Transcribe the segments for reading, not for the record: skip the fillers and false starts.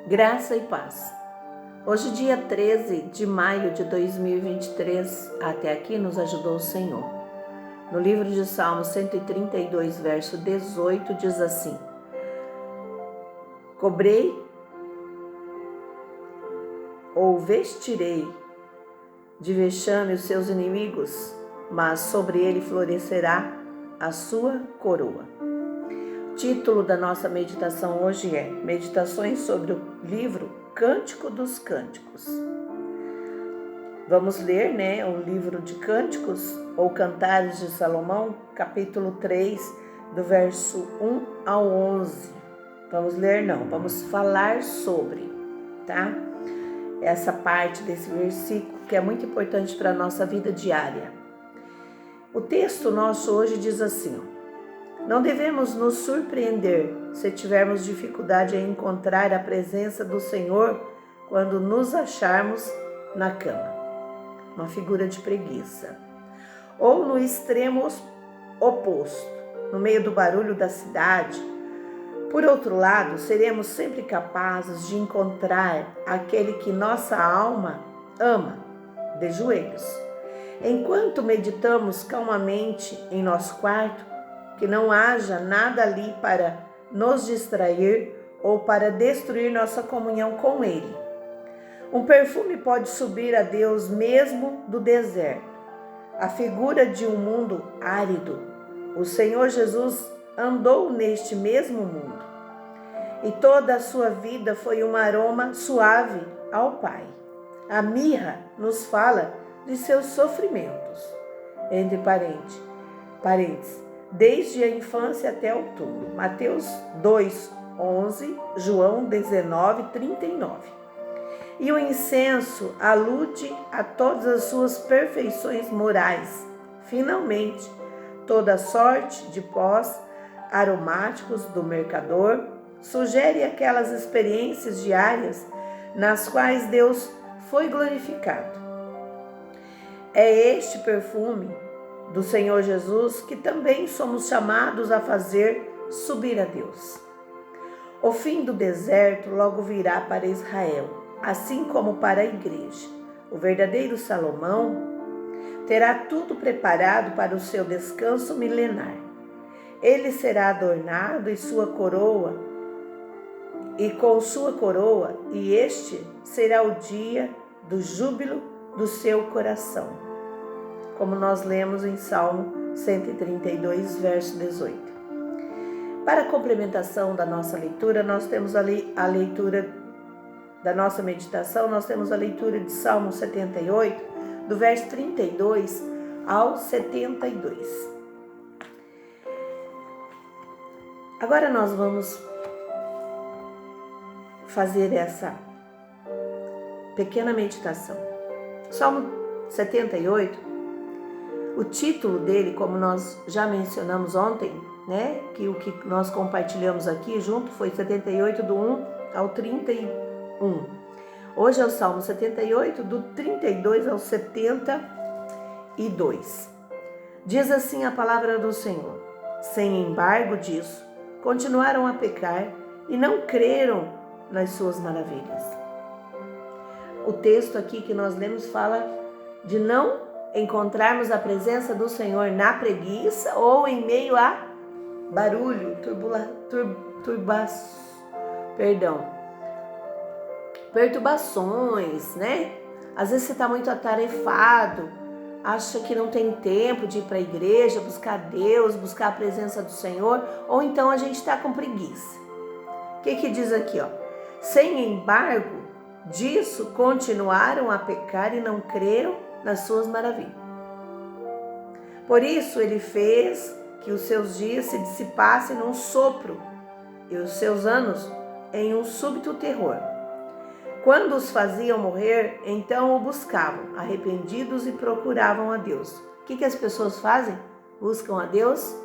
Graça e paz. Hoje, dia 13 de maio de 2023, até aqui nos ajudou o Senhor. No livro de Salmos 132, verso 18, diz assim: Cobrei ou vestirei de vexame os seus inimigos, mas sobre ele florescerá a sua coroa. O título da nossa meditação hoje é Meditações sobre o livro Cântico dos Cânticos. Vamos ler, o livro de Cânticos ou Cantares de Salomão, capítulo 3, do verso 1 ao 11. Vamos falar sobre, tá? Essa parte desse versículo que é muito importante para a nossa vida diária. O texto nosso hoje diz assim: não devemos nos surpreender se tivermos dificuldade em encontrar a presença do Senhor quando nos acharmos na cama, uma figura de preguiça, ou no extremo oposto, no meio do barulho da cidade. Por outro lado, seremos sempre capazes de encontrar aquele que nossa alma ama, de joelhos. Enquanto meditamos calmamente em nosso quarto, que não haja nada ali para nos distrair ou para destruir nossa comunhão com Ele. Um perfume pode subir a Deus mesmo do deserto, a figura de um mundo árido. O Senhor Jesus andou neste mesmo mundo e toda a sua vida foi um aroma suave ao Pai. A mirra nos fala de seus sofrimentos, entre parênteses, desde a infância até o túmulo. Mateus 2, 11, João 19, 39. E o incenso alude a todas as suas perfeições morais. Finalmente, toda sorte de pós aromáticos do mercador sugere aquelas experiências diárias nas quais Deus foi glorificado. É este perfume do Senhor Jesus que também somos chamados a fazer subir a Deus. O fim do deserto logo virá para Israel, assim como para a igreja. O verdadeiro Salomão terá tudo preparado para o seu descanso milenar. Ele será adornado e com sua coroa, e este será o dia do júbilo do seu coração, como nós lemos em Salmo 132, verso 18. Para a complementação da nossa leitura, nós temos a leitura da nossa meditação, nós temos a leitura de Salmo 78, do verso 32 ao 72. Agora nós vamos fazer essa pequena meditação. Salmo 78, o título dele, como nós já mencionamos ontem, que o que nós compartilhamos aqui junto foi 78 do 1 ao 31. Hoje é o Salmo 78 do 32 ao 72. Diz assim a palavra do Senhor: sem embargo disso, continuaram a pecar e não creram nas suas maravilhas. O texto aqui que nós lemos fala de não encontrarmos a presença do Senhor na preguiça ou em meio a barulho, perturbações, Às vezes você está muito atarefado, acha que não tem tempo de ir para a igreja, buscar Deus, buscar a presença do Senhor, ou então a gente está com preguiça. O que diz aqui, Sem embargo disso, continuaram a pecar e não creram nas suas maravilhas. Por isso ele fez que os seus dias se dissipassem num sopro e os seus anos em um súbito terror. Quando os faziam morrer, então o buscavam, arrependidos, e procuravam a Deus. O que as pessoas fazem? Buscam a Deus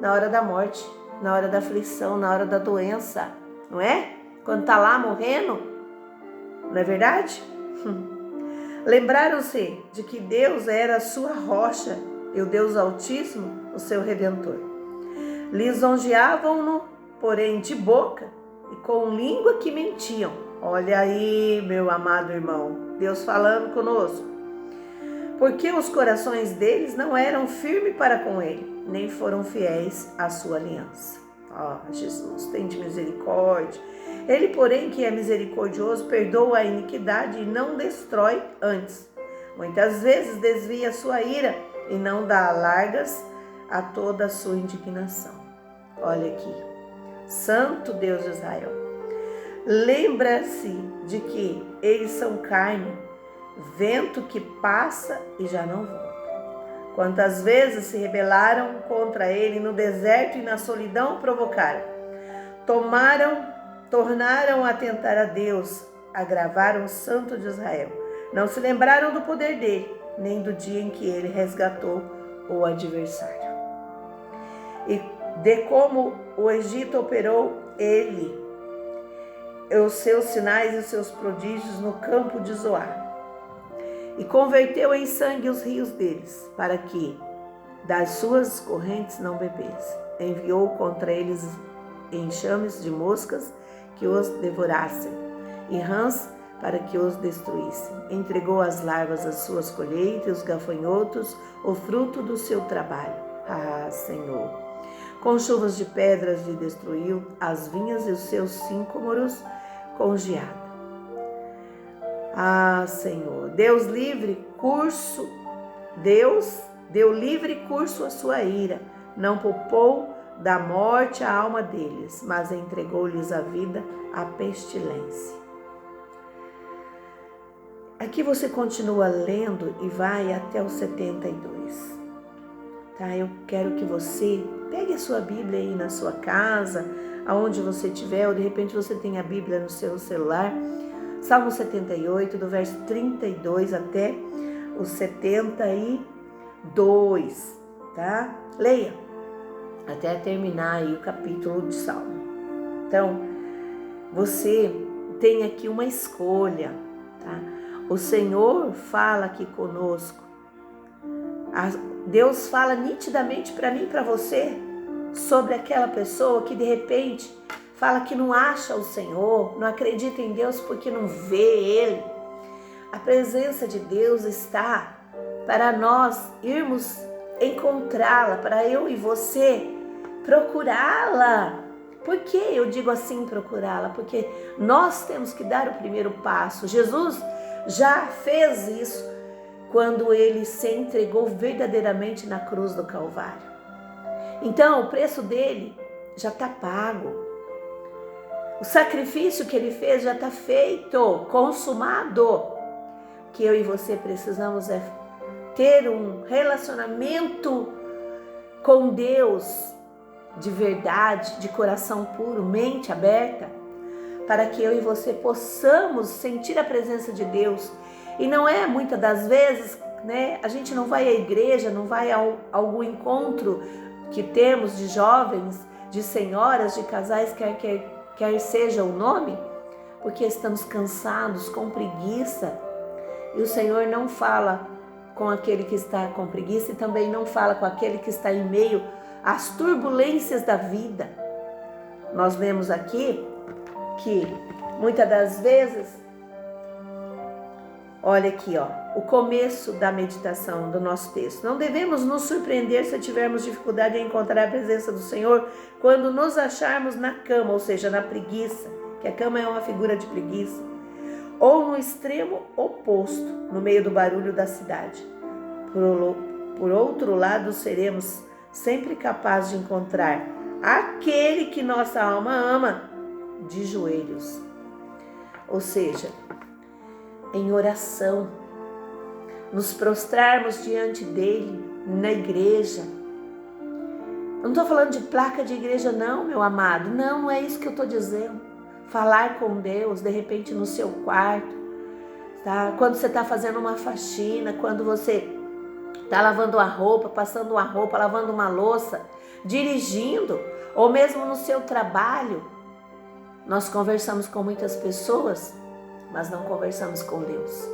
na hora da morte, na hora da aflição, na hora da doença, não é? Quando está lá morrendo, não é verdade? Lembraram-se de que Deus era a sua rocha e o Deus Altíssimo, o seu Redentor. Lisonjeavam-no, porém de boca e com língua que mentiam. Olha aí, meu amado irmão, Deus falando conosco. Porque os corações deles não eram firmes para com ele, nem foram fiéis à sua aliança. Jesus, tende misericórdia. Ele, porém, que é misericordioso, perdoa a iniquidade e não destrói antes. Muitas vezes desvia a sua ira e não dá largas a toda a sua indignação. Olha aqui, Santo Deus de Israel. Lembra-se de que eles são carne, vento que passa e já não volta. Quantas vezes se rebelaram contra ele no deserto e na solidão provocaram. Tornaram a tentar a Deus, agravaram o Santo de Israel. Não se lembraram do poder dele, nem do dia em que ele resgatou o adversário. E de como o Egito operou ele, os seus sinais e os seus prodígios no campo de Zoar. E converteu em sangue os rios deles, para que das suas correntes não bebessem. Enviou contra eles enxames de moscas que os devorassem, e rãs para que os destruíssem. Entregou as larvas às suas colheitas, e os gafanhotos, o fruto do seu trabalho. Senhor! Com chuvas de pedras lhe destruiu as vinhas e os seus sícomoros com geada. Senhor, Deus deu livre curso à sua ira, não poupou da morte a alma deles, mas entregou-lhes a vida à pestilência. Aqui você continua lendo e vai até o 72. Tá? Eu quero que você pegue a sua Bíblia aí na sua casa, aonde você estiver, ou de repente você tem a Bíblia no seu celular. Salmo 78, do verso 32 até o 72, tá? Leia até terminar aí o capítulo de Salmo. Então, você tem aqui uma escolha, tá? O Senhor fala aqui conosco. Deus fala nitidamente para mim e para você sobre aquela pessoa que de repente fala que não acha o Senhor, não acredita em Deus porque não vê Ele. A presença de Deus está para nós irmos encontrá-la, para eu e você procurá-la. Por que eu digo assim procurá-la? Porque nós temos que dar o primeiro passo. Jesus já fez isso quando Ele se entregou verdadeiramente na cruz do Calvário. Então o preço dele já está pago. O sacrifício que Ele fez já está feito, consumado. O que eu e você precisamos é ter um relacionamento com Deus de verdade, de coração puro, mente aberta, para que eu e você possamos sentir a presença de Deus. E não é muitas das vezes, né? A gente não vai à igreja, não vai a algum encontro que temos de jovens, de senhoras, de casais, quer seja o nome, porque estamos cansados, com preguiça. E o Senhor não fala com aquele que está com preguiça e também não fala com aquele que está em meio às turbulências da vida. Nós lemos aqui que muitas das vezes, olha aqui, o começo da meditação do nosso texto. Não devemos nos surpreender se tivermos dificuldade em encontrar a presença do Senhor quando nos acharmos na cama, ou seja, na preguiça, que a cama é uma figura de preguiça, ou no extremo oposto, no meio do barulho da cidade. Por outro lado, seremos sempre capazes de encontrar aquele que nossa alma ama de joelhos, ou seja, em oração, nos prostrarmos diante dele na igreja. Eu não estou falando de placa de igreja não, meu amado, não é isso que eu estou dizendo. Falar com Deus, de repente no seu quarto, tá? Quando você está fazendo uma faxina, quando você está lavando a roupa, passando uma roupa, lavando uma louça, dirigindo, ou mesmo no seu trabalho. Nós conversamos com muitas pessoas, mas não conversamos com Deus.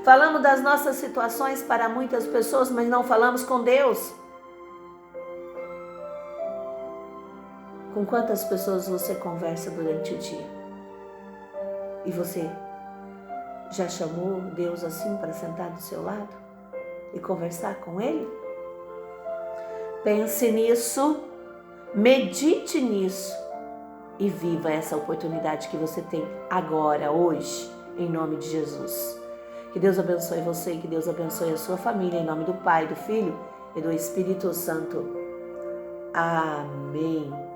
Falamos das nossas situações para muitas pessoas, mas não falamos com Deus. Com quantas pessoas você conversa durante o dia? E você já chamou Deus assim para sentar do seu lado e conversar com Ele? Pense nisso, medite nisso e viva essa oportunidade que você tem agora, hoje, em nome de Jesus. Que Deus abençoe você e que Deus abençoe a sua família, em nome do Pai, do Filho e do Espírito Santo. Amém.